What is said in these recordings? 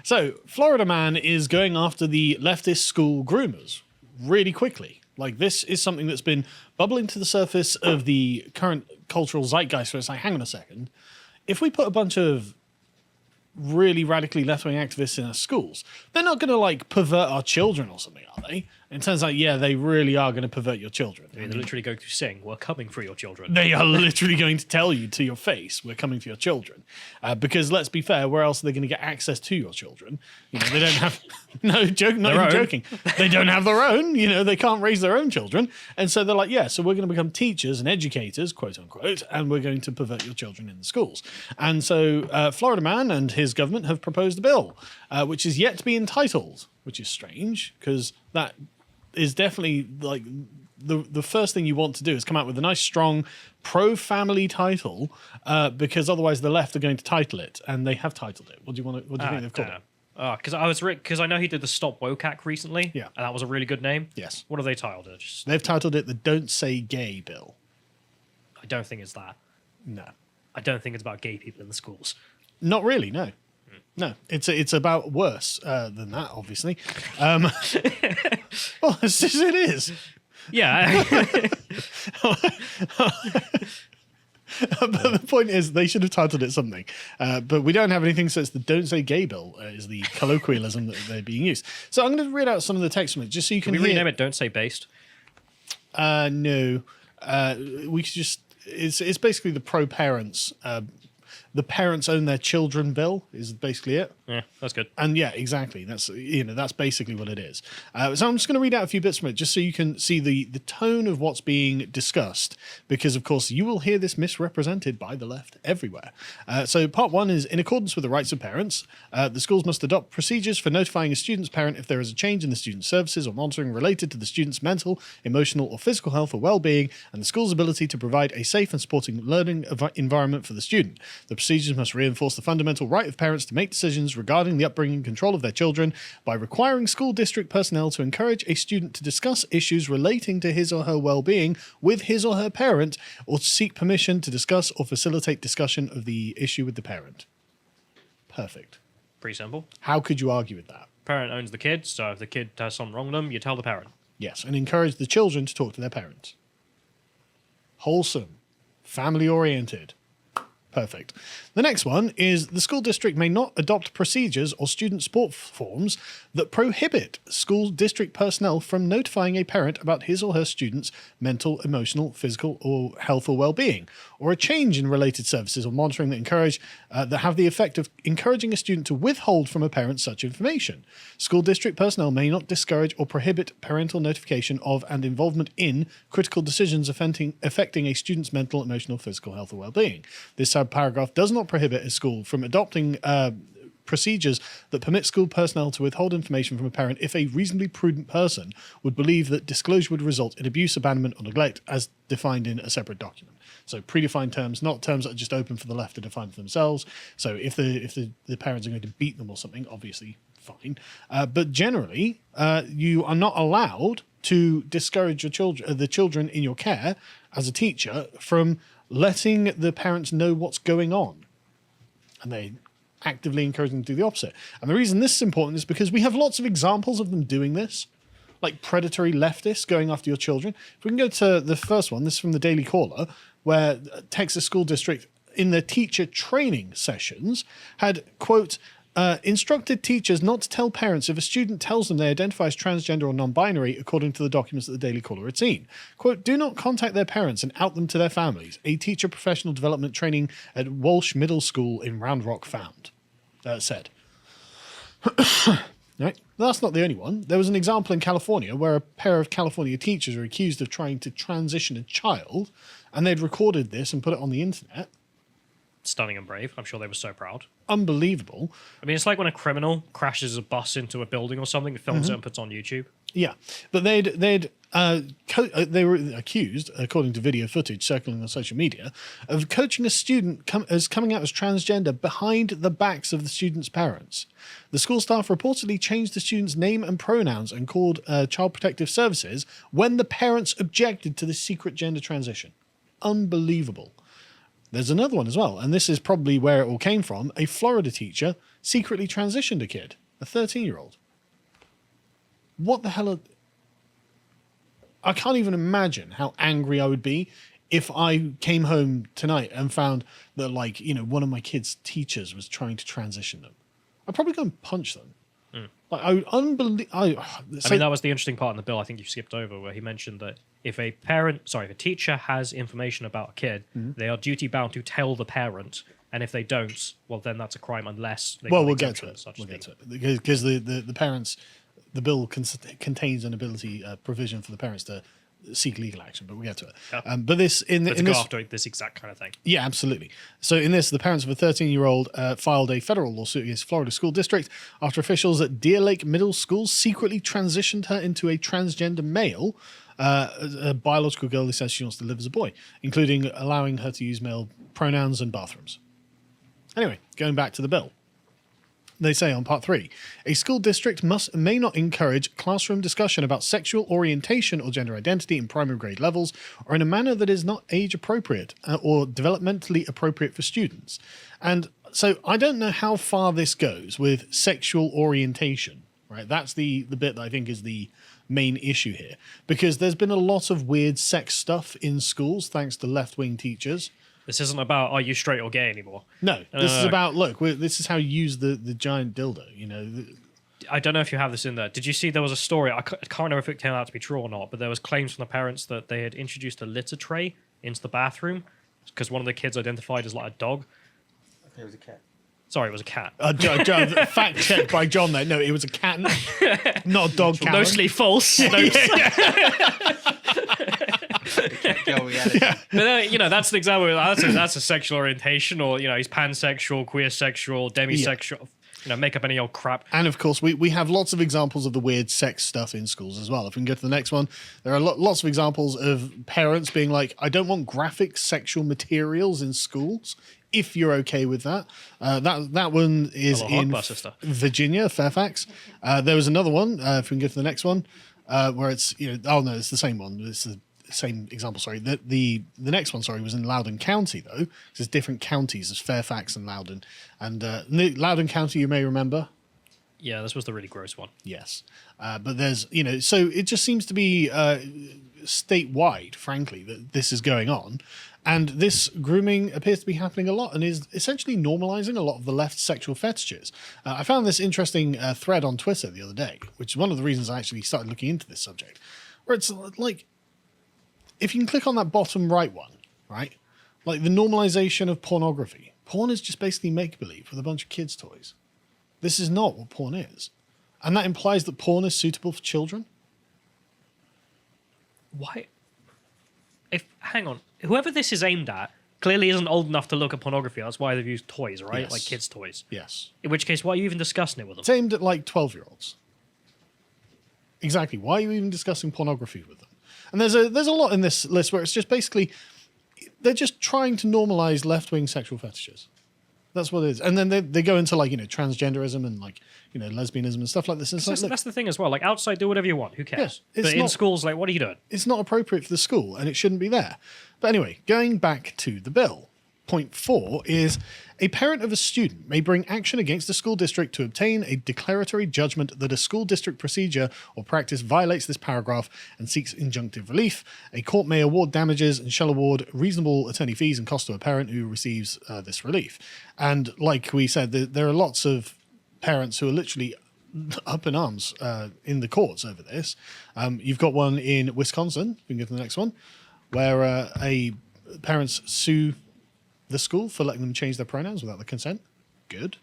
So, Florida man is going after the leftist school groomers really quickly. Like, this is something that's been bubbling to the surface of the current cultural zeitgeist, where it's like, hang on a second. If we put a bunch of really radically left-wing activists in our schools, they're not going to, like, pervert our children or something, are they? And it turns out, yeah, they really are going to pervert your children. They're literally going to sing, "We're coming for your children." They are literally going to tell you to your face, "We're coming for your children." Because let's be fair, where else are they going to get access to your children? You know, they don't have not even joking. They don't have their own. You know, they can't raise their own children, and so they're like, yeah, so we're going to become teachers and educators, quote unquote, and we're going to pervert your children in the schools. And so, Florida man and his government have proposed a bill, which is yet to be entitled, which is strange because that is definitely like the first thing you want to do is come out with a nice, strong, pro-family title, because otherwise the left are going to title it, and they have titled it. What do you think they've called it? Because I know he did the Stop Woke Act recently. Yeah, and that was a really good name. Yes. What have they titled it? They've titled it the "Don't Say Gay" bill. I don't think it's that. No, I don't think it's about gay people in the schools. Not really. No. No, it's about worse than that, obviously. Well, it is. Yeah. But the point is, they should have titled it something. But we don't have anything, so it's the "Don't Say Gay" bill is the colloquialism that they're being used. So I'm going to read out some of the text from it, just so you can we hear. rename it "Don't Say Based"? No. We could just... It's basically the pro-parents... the parents own their children bill is basically it. Yeah, that's good. And yeah, exactly. That's basically what it is. So I'm just going to read out a few bits from it just so you can see the tone of what's being discussed, because of course you will hear this misrepresented by the left everywhere. So part one is, in accordance with the rights of parents, the schools must adopt procedures for notifying a student's parent if there is a change in the student's services or monitoring related to the student's mental, emotional or physical health or well-being, and the school's ability to provide a safe and supporting learning environment for the student. The procedures must reinforce the fundamental right of parents to make decisions regarding the upbringing and control of their children by requiring school district personnel to encourage a student to discuss issues relating to his or her well-being with his or her parent, or to seek permission to discuss or facilitate discussion of the issue with the parent. Perfect. Pretty simple. How could you argue with that? Parent owns the kid, so if the kid has something wrong with them, you tell the parent. Yes, and encourage the children to talk to their parents. Wholesome. Family-oriented. Perfect. The next one is, the school district may not adopt procedures or student support forms that prohibit school district personnel from notifying a parent about his or her student's mental, emotional, physical, or health or well-being, or a change in related services or monitoring that have the effect of encouraging a student to withhold from a parent such information. School district personnel may not discourage or prohibit parental notification of and involvement in critical decisions affecting a student's mental, emotional, physical health or well-being. This subparagraph does not prohibit a school from adopting procedures that permit school personnel to withhold information from a parent if a reasonably prudent person would believe that disclosure would result in abuse, abandonment, or neglect as defined in a separate document. So predefined terms, not terms that are just open for the left to define for themselves. So if the parents are going to beat them or something, obviously fine. But generally, you are not allowed to discourage the children in your care as a teacher from letting the parents know what's going on. And they actively encourage them to do the opposite. And the reason this is important is because we have lots of examples of them doing this, like predatory leftists going after your children. If we can go to the first one, this is from the Daily Caller, where Texas school district in their teacher training sessions had, quote, instructed teachers not to tell parents if a student tells them they identify as transgender or non-binary, according to the documents that the Daily Caller had seen. Quote, do not contact their parents and out them to their families, a teacher professional development training at Walsh Middle School in Round Rock said. Right? That's not the only one. There was an example in California where a pair of California teachers were accused of trying to transition a child, and they'd recorded this and put it on the internet. Stunning and brave. I'm sure they were so proud. Unbelievable. I mean, it's like when a criminal crashes a bus into a building or something, films it and puts on YouTube. Yeah, but they were accused, according to video footage circling on social media, of coaching a student coming out as transgender behind the backs of the student's parents. The school staff reportedly changed the student's name and pronouns and called Child Protective Services when the parents objected to the secret gender transition. Unbelievable. There's another one as well, and this is probably where it all came from. A Florida teacher secretly transitioned a kid, a 13-year-old. What the hell I can't even imagine how angry I would be if I came home tonight and found that, like, you know, one of my kids' teachers was trying to transition them. I'd probably go and punch them. Like, I would I mean, that was the interesting part in the bill I think you skipped over, where he mentioned that if a teacher has information about a kid, they are duty bound to tell the parent, and if they don't, well, then that's a crime unless they we'll get to it. We'll get to it because the parents, the bill contains an ability provision for the parents to seek legal action, but we'll get to it. Yeah. But this go after this exact kind of thing. Yeah, absolutely. So in this, the parents of a 13-year-old filed a federal lawsuit against Florida School District after officials at Deer Lake Middle School secretly transitioned her into a transgender male, a biological girl who says she wants to live as a boy, including allowing her to use male pronouns and bathrooms. Anyway, going back to the bill. They say on part 3, a school district may not encourage classroom discussion about sexual orientation or gender identity in primary grade levels or in a manner that is not age appropriate or developmentally appropriate for students. And so I don't know how far this goes with sexual orientation, right? That's the bit that I think is the main issue here, because there's been a lot of weird sex stuff in schools thanks to left-wing teachers. This isn't about are you straight or gay anymore. No, this is about, look, this is how you use the giant dildo, you know. I don't know if you have this in there. Did you see there was a story, I can't remember if it turned out to be true or not, but there was claims from the parents that they had introduced a litter tray into the bathroom because one of the kids identified as like a dog. Okay, it was a cat. Sorry, it was a cat. Fact checked by John there. No, it was a cat, not a dog. Mostly false. Yeah. But you know, that's an example. That's a sexual orientation, or you know, he's pansexual, queer sexual, demisexual. Yeah. You know, make up any old crap. And of course, we have lots of examples of the weird sex stuff in schools as well. If we can go to the next one, there are lots of examples of parents being like, I don't want graphic sexual materials in schools. If you're okay with that. That one is in Virginia, Fairfax. There was another one, if we can go to the next one, where it's, you know, oh no, it's the same one. It's the same example, sorry. The next one, sorry, was in Loudoun County, though. There's different counties. There's Fairfax and Loudoun. And Loudoun County, you may remember. Yeah, this was the really gross one. Yes. But there's, you know, so it just seems to be statewide, frankly, that this is going on. And this grooming appears to be happening a lot and is essentially normalizing a lot of the left's sexual fetishes. I found this interesting thread on Twitter the other day, which is one of the reasons I actually started looking into this subject, where it's like, if you can click on that bottom right one, right? Like the normalization of pornography. Porn is just basically make-believe with a bunch of kids' toys. This is not what porn is. And that implies that porn is suitable for children. Why? Hang on, whoever this is aimed at clearly isn't old enough to look at pornography. That's why they've used toys, right? Yes. Like kids' toys. Yes. In which case, why are you even discussing it with them? It's aimed at like 12-year-olds. Exactly. Why are you even discussing pornography with them? And there's a lot in this list where it's just basically they're just trying to normalize left-wing sexual fetishes. That's what it is. And then they go into like, you know, transgenderism and like, you know, lesbianism and stuff like this. And that's the thing as well. Like outside, do whatever you want. Who cares? Yeah, but in schools, like, what are you doing? It's not appropriate for the school and it shouldn't be there. But anyway, going back to the bill. Point 4 is a parent of a student may bring action against the school district to obtain a declaratory judgment that a school district procedure or practice violates this paragraph and seeks injunctive relief. A court may award damages and shall award reasonable attorney fees and costs to a parent who receives this relief. And like we said, there are lots of parents who are literally up in arms in the courts over this. You've got one in Wisconsin, we can go to the next one, where parents sue the school for letting them change their pronouns without the consent. Good.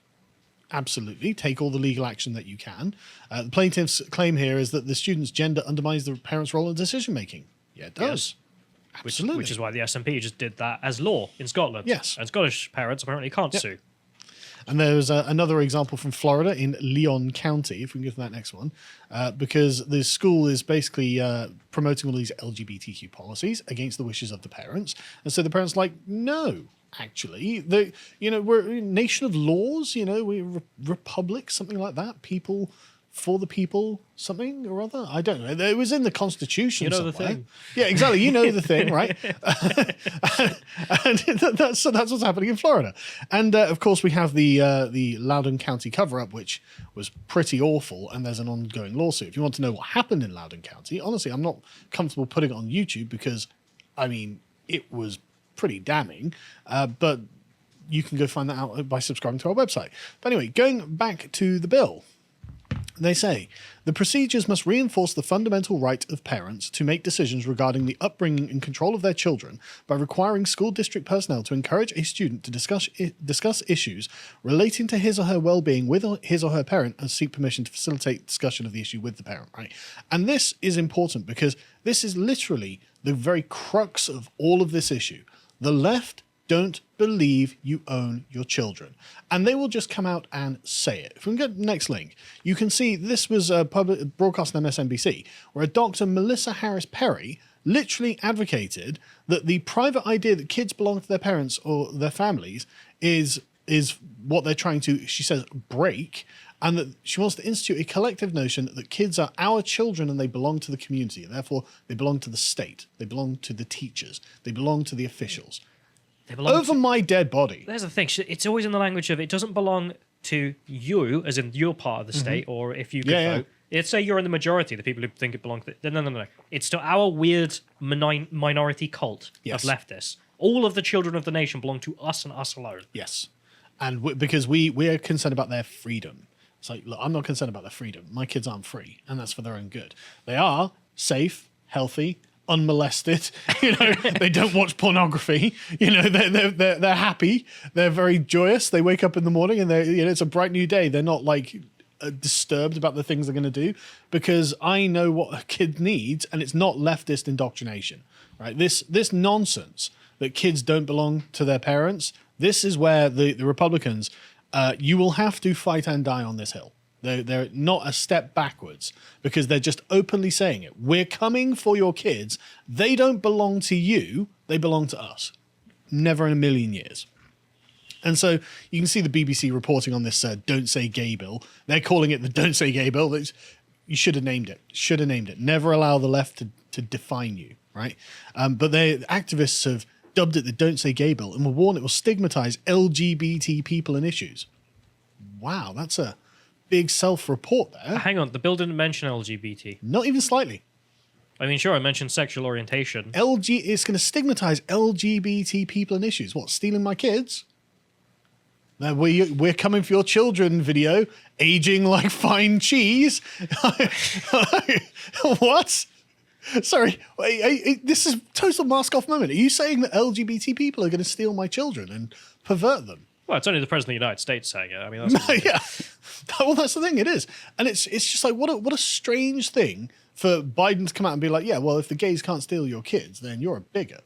Absolutely. Take all the legal action that you can. The plaintiff's claim here is that the student's gender undermines the parent's role in decision-making. Yeah, it does. Yes. Absolutely. Which is why the SNP just did that as law in Scotland. Yes. And Scottish parents apparently can't sue. And there's another example from Florida in Leon County, if we can go to that next one, because the school is basically promoting all these LGBTQ policies against the wishes of the parents. And so the parents are like, no, actually, we're a nation of laws, we're republic, something like that. People for the people something or other. I don't know. It was in the Constitution. You know somewhere. the thing. Yeah, exactly. You know the thing, right? And that's what's happening in Florida. And of course, we have the Loudoun County cover-up, which was pretty awful. And there's an ongoing lawsuit. If you want to know what happened in Loudoun County, honestly, I'm not comfortable putting it on YouTube because, I mean, it was pretty damning. But you can go find that out by subscribing to our website. But anyway, going back to the bill. They say, the procedures must reinforce the fundamental right of parents to make decisions regarding the upbringing and control of their children by requiring school district personnel to encourage a student to discuss issues relating to his or her well-being with his or her parent and seek permission to facilitate discussion of the issue with the parent, right? And this is important because this is literally the very crux of all of this issue. The left don't believe you own your children. And they will just come out and say it. If we can get the next link, you can see this was broadcast on MSNBC, where a Dr. Melissa Harris Perry literally advocated that the private idea that kids belong to their parents or their families is what they're trying to, she says, break, and that she wants to institute a collective notion that kids are our children and they belong to the community, and therefore they belong to the state, they belong to the teachers, they belong to the officials. Over my dead body. There's the thing. It's always in the language of it doesn't belong to you, as in your part of the state, or if you could vote. Let's say you're in the majority, the people who think it belongs to... No. It's to our weird minority cult of leftists. All of the children of the nation belong to us and us alone. Yes. And because we are concerned about their freedom. It's like, look, I'm not concerned about their freedom. My kids aren't free, and that's for their own good. They are safe, healthy, unmolested, they don't watch pornography, they're happy, they're very joyous, they wake up in the morning and it's a bright new day. They're not like disturbed about the things they're going to do, because I know what a kid needs, and it's not leftist indoctrination, right? This nonsense that kids don't belong to their parents, this is where the Republicans, you will have to fight and die on this hill. They're not a step backwards, because they're just openly saying it. We're coming for your kids. They don't belong to you. They belong to us. Never in a million years. And so you can see the BBC reporting on this Don't Say Gay bill. They're calling it the Don't Say Gay bill. You should have named it. Should have named it. Never allow the left to define you, right? But the activists have dubbed it the Don't Say Gay bill and will warn it will stigmatize LGBT people and issues. Wow, that's a big self-report there. Hang on, the bill didn't mention LGBT. Not even slightly. I mean, sure, I mentioned sexual orientation. It's going to stigmatize LGBT people and issues. What, stealing my kids? Now, we're coming for your children video, aging like fine cheese. What? Sorry, this is total mask-off moment. Are you saying that LGBT people are going to steal my children and pervert them? Well, it's only the President of the United States saying it. I mean, that's yeah. Well, that's the thing. It is. And it's just like, what a strange thing for Biden to come out and be like, yeah, well, if the gays can't steal your kids, then you're a bigot.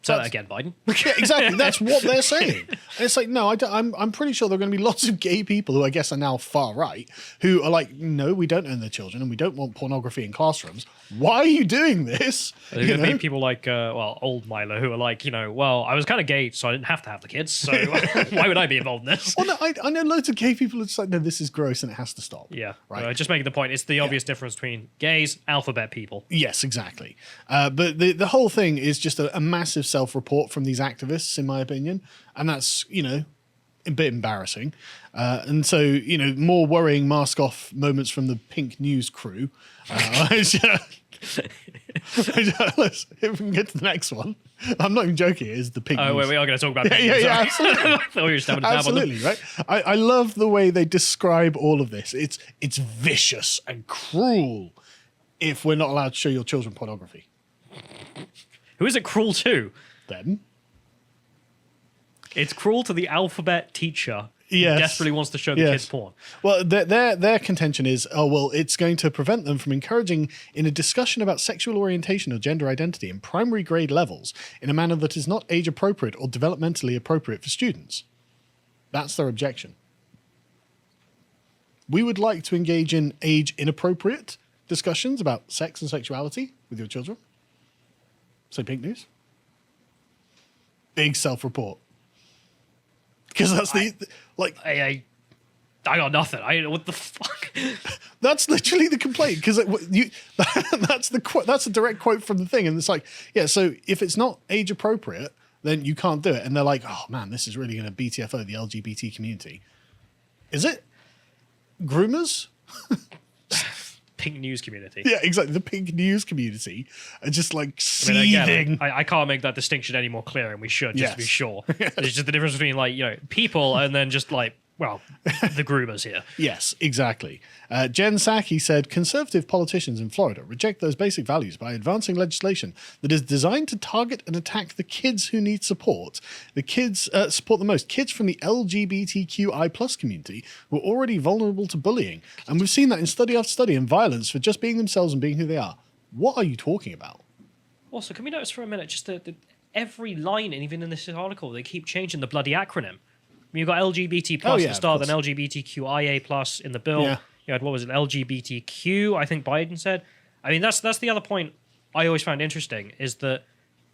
Say that again, Biden. Yeah, exactly. That's what they're saying. And it's like, no, I'm pretty sure there are going to be lots of gay people who I guess are now far right who are like, no, we don't own their children and we don't want pornography in classrooms. Why are you doing this? There's going to be people like, old Milo who are like, well, I was kind of gay, so I didn't have to have the kids. So why would I be involved in this? Well, no, I know loads of gay people who are just like, no, this is gross and it has to stop. Yeah. Right. Just making the point. It's the obvious difference between gays, alphabet people. Yes, exactly. But the whole thing is just a massive self-report from these activists, in my opinion. And that's, a bit embarrassing. And so, more worrying mask-off moments from the Pink News crew. If we can get to the next one. I'm not even joking, it is the Pink News. Oh, wait, we are going to talk about Pink News. Yeah, absolutely. I thought we were just having a tab on them. Absolutely, right? I love the way they describe all of this. It's vicious and cruel if we're not allowed to show your children pornography. Who is it cruel to? Them. It's cruel to the alphabet teacher who Yes. desperately wants to show the kids porn. Well, their contention is, it's going to prevent them from encouraging in a discussion about sexual orientation or gender identity in primary grade levels in a manner that is not age appropriate or developmentally appropriate for students. That's their objection. We would like to engage in age inappropriate discussions about sex and sexuality with your children. So Pink News. Big self-report. Because that's I got nothing. What the fuck? That's literally the complaint, because that's a direct quote from the thing, and it's like, yeah, so if it's not age appropriate, then you can't do it. And they're like, oh man, this is really going to BTFO the LGBT community. Is it? Groomers? Pink news community. Yeah, exactly. The pink news community are just like seething. I can't make that distinction any more clear, and we should, just to be Yes. sure. There's just the difference between, like, you know, people and then just like, well, the groomers here. Yes, exactly. Jen Psaki said, conservative politicians in Florida reject those basic values by advancing legislation that is designed to target and attack the kids who need support. The kids support the most. Kids from the LGBTQI plus community who are already vulnerable to bullying. And we've seen that in study after study and violence for just being themselves and being who they are. What are you talking about? Also, can we notice for a minute just every line, and even in this article, they keep changing the bloody acronym. I mean, you've got LGBT plus at the start, then LGBTQIA plus in the bill. Yeah. You had, what was it, LGBTQ, I think Biden said. I mean, that's the other point I always found interesting, is that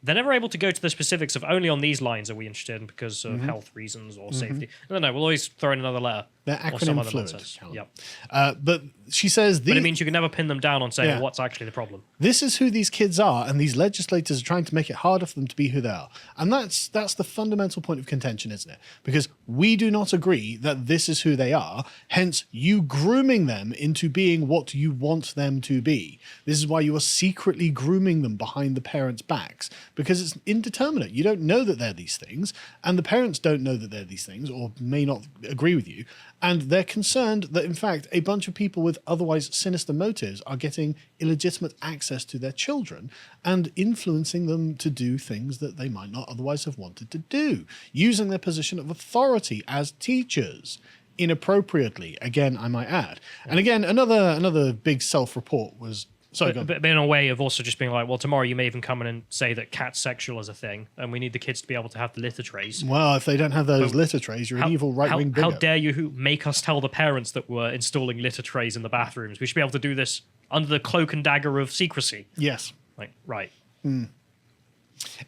they're never able to go to the specifics of only on these lines are we interested in because of health reasons or safety. No, we'll always throw in another letter. They're or some acronym other fluid. nonsense. Callum. Yep. But she says... But it means you can never pin them down on saying Yeah. what's actually the problem. This is who these kids are, and these legislators are trying to make it harder for them to be who they are. And that's the fundamental point of contention, isn't it? Because we do not agree that this is who they are, hence you grooming them into being what you want them to be. This is why you are secretly grooming them behind the parents' backs, because it's indeterminate. You don't know that they're these things, and the parents don't know that they're these things, or may not agree with you, and they're concerned that, in fact, a bunch of people with otherwise sinister motives are getting illegitimate access to their children and influencing them to do things that they might not otherwise have wanted to do, using their position of authority as teachers inappropriately, again, I might add. And again, another big self-report was... Sorry, go on. But in a way of also just being like, well, tomorrow you may even come in and say that cat's sexual is a thing, and we need the kids to be able to have the litter trays. Well, if they don't have those litter trays, you're an evil right-wing bigot. How dare you make us tell the parents that we're installing litter trays in the bathrooms? We should be able to do this under the cloak and dagger of secrecy. Yes. Like, right.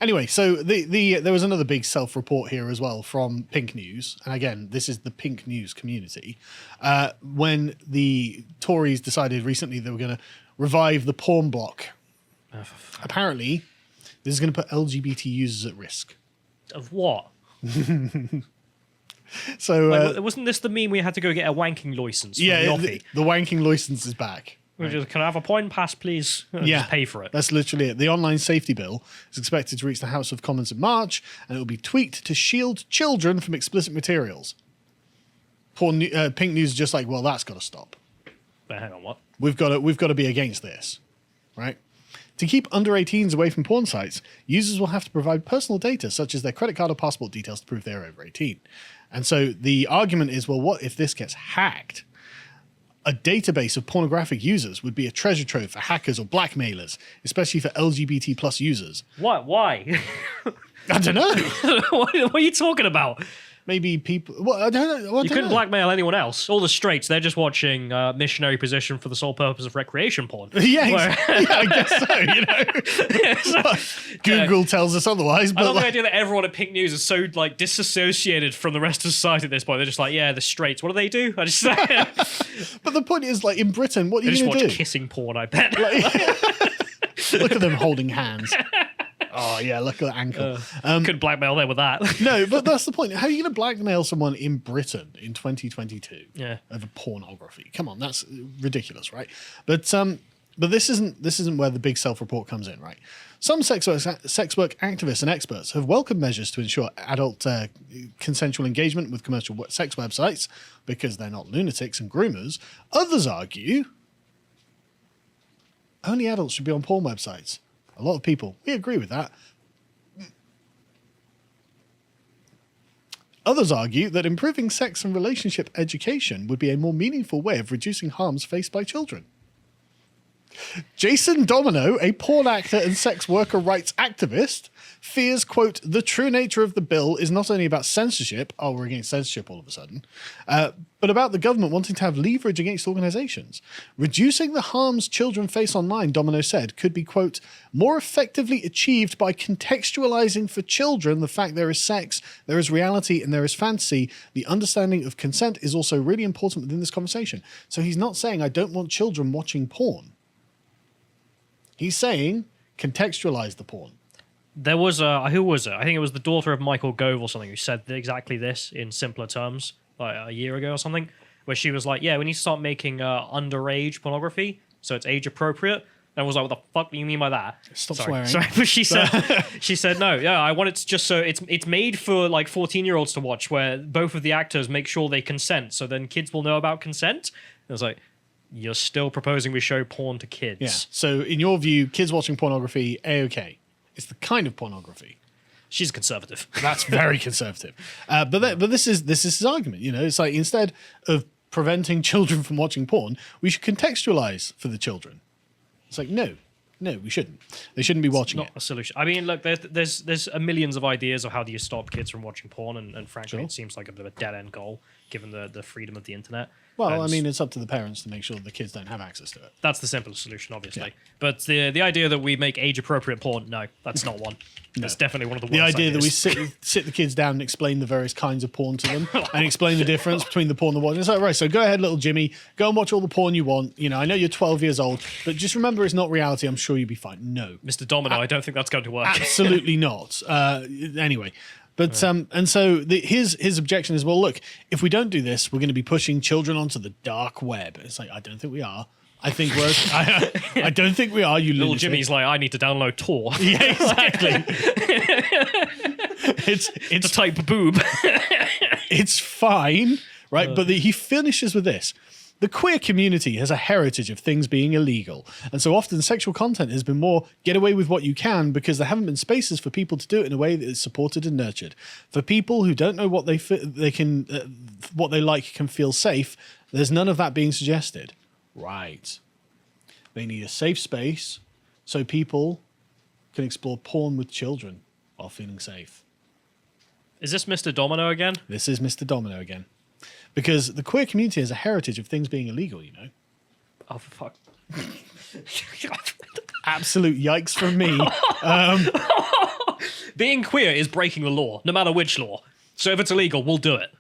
Anyway, so there was another big self-report here as well from Pink News, and again, this is the Pink News community. When the Tories decided recently they were going to revive the porn block, apparently this is going to put LGBT users at risk. Of what? So wasn't this the meme we had to go get a wanking license? yeah, from the the wanking license is back. Can I have a porn pass, please? Yeah, Just pay for it. That's literally it. The online safety bill is expected to reach the House of Commons in March, and it will be tweaked to shield children from explicit materials. Pink News is just like, well, that's got to stop. But hang on, what? We've got to be against this, right? To keep under 18s away from porn sites, users will have to provide personal data such as their credit card or passport details to prove they're over 18. And so the argument is, well, what if this gets hacked? A database of pornographic users would be a treasure trove for hackers or blackmailers, especially for LGBT plus users. What? Why? I don't know. What are you talking about? Maybe people... Well, I don't know. You couldn't blackmail anyone else. All the straights, they're just watching missionary position for the sole purpose of recreation porn. Yeah, I guess so, you know. Google tells us otherwise. But I love the idea that everyone at Pink News is so like disassociated from the rest of society at this point. They're just like, yeah, the straights. What do they do? I just But the point is, like, in Britain, what are they you just going to watch do? kissing porn, I bet. Look at them holding hands. Oh, yeah, look at that ankle. Could blackmail them with that. No, but that's the point. How are you going to blackmail someone in Britain in 2022 over pornography? Come on, that's ridiculous, right? But this isn't where the big self-report comes in, right? Some sex work activists and experts have welcomed measures to ensure adult consensual engagement with commercial sex websites because they're not lunatics and groomers. Others argue only adults should be on porn websites. A lot of people, we agree with that. Others argue that improving sex and relationship education would be a more meaningful way of reducing harms faced by children. Jason Domino, a porn actor and sex worker rights activist, fears, quote, the true nature of the bill is not only about censorship, oh, we're against censorship all of a sudden, but about the government wanting to have leverage against organizations. Reducing the harms children face online, Domino said, could be, quote, more effectively achieved by contextualizing for children the fact there is sex, there is reality, and there is fantasy. The understanding of consent is also really important within this conversation. So he's not saying, I don't want children watching porn. He's saying, contextualize the porn. There was who was it? I think it was the daughter of Michael Gove or something who said exactly this in simpler terms, like a year ago or something, where she was like, yeah, we need to start making underage pornography, so it's age appropriate. And I was like, what the fuck do you mean by that? Stop swearing. Sorry, but she said, no, yeah, I want it to just so it's made for like 14-year-olds to watch, where both of the actors make sure they consent, so then kids will know about consent. And I was like, you're still proposing we show porn to kids. Yeah. So in your view, kids watching pornography, A-okay. It's the kind of pornography. She's conservative. That's very conservative. But this is his argument. You know, it's like instead of preventing children from watching porn, we should contextualize for the children. It's like, no, we shouldn't. They shouldn't be watching it. Not a solution. I mean, look, there's millions of ideas of how do you stop kids from watching porn, and frankly, it seems like a bit of a dead end goal given the freedom of the internet. Well, I mean, it's up to the parents to make sure the kids don't have access to it. That's the simplest solution, obviously. Yeah. But the idea that we make age-appropriate porn, no, that's not one. No. That's definitely one of the worst The idea ideas. that we sit the kids down and explain the various kinds of porn to them and explain the difference between the porn they're watching. It's like, right, so go ahead, little Jimmy, go and watch all the porn you want. You know, I know you're 12 years old, but just remember it's not reality. I'm sure you'll be fine. No. Mr. Domino, I don't think that's going to work. Absolutely not. Anyway. But and so his objection is, well, look, if we don't do this, we're going to be pushing children onto the dark web. It's like, I don't think we are. I think I don't think we are. You little lunatic. Jimmy's like, I need to download Tor. Yeah, exactly. it's the type of boob. It's fine, right? But he finishes with this. The queer community has a heritage of things being illegal, and so often sexual content has been more get away with what you can because there haven't been spaces for people to do it in a way that is supported and nurtured. For people who don't know what what they like can feel safe, there's none of that being suggested. Right. They need a safe space so people can explore porn with children while feeling safe. Is this Mr. Domino again? This is Mr. Domino again. Because the queer community has a heritage of things being illegal, you know. Oh, for fuck. Absolute yikes from me. Being queer is breaking the law, no matter which law. So if it's illegal, we'll do it.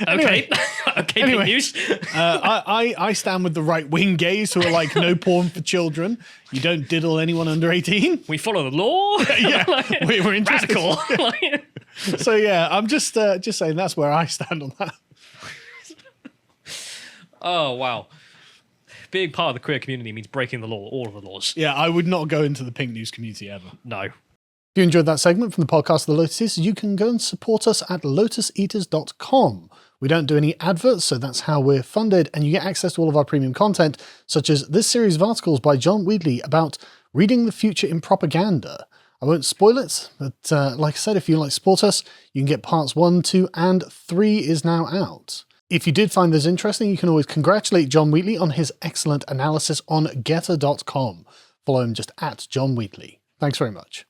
Okay. Okay, anyway, big news. I stand with the right-wing gays who are like, no porn for children. You don't diddle anyone under 18. We follow the law. Yeah, we're interested. Radical. So yeah, I'm just saying that's where I stand on that. Oh, wow. Being part of the queer community means breaking the law, all of the laws. Yeah, I would not go into the pink news community ever. No. If you enjoyed that segment from the podcast The Lotuses, you can go and support us at lotuseaters.com. We don't do any adverts, so that's how we're funded, and you get access to all of our premium content, such as this series of articles by John Wheatley about reading the future in propaganda. I won't spoil it, but like I said, if you like to support us, you can get parts 1, 2, and 3 is now out. If you did find this interesting, you can always congratulate John Wheatley on his excellent analysis on Getter.com. Follow him just at John Wheatley. Thanks very much.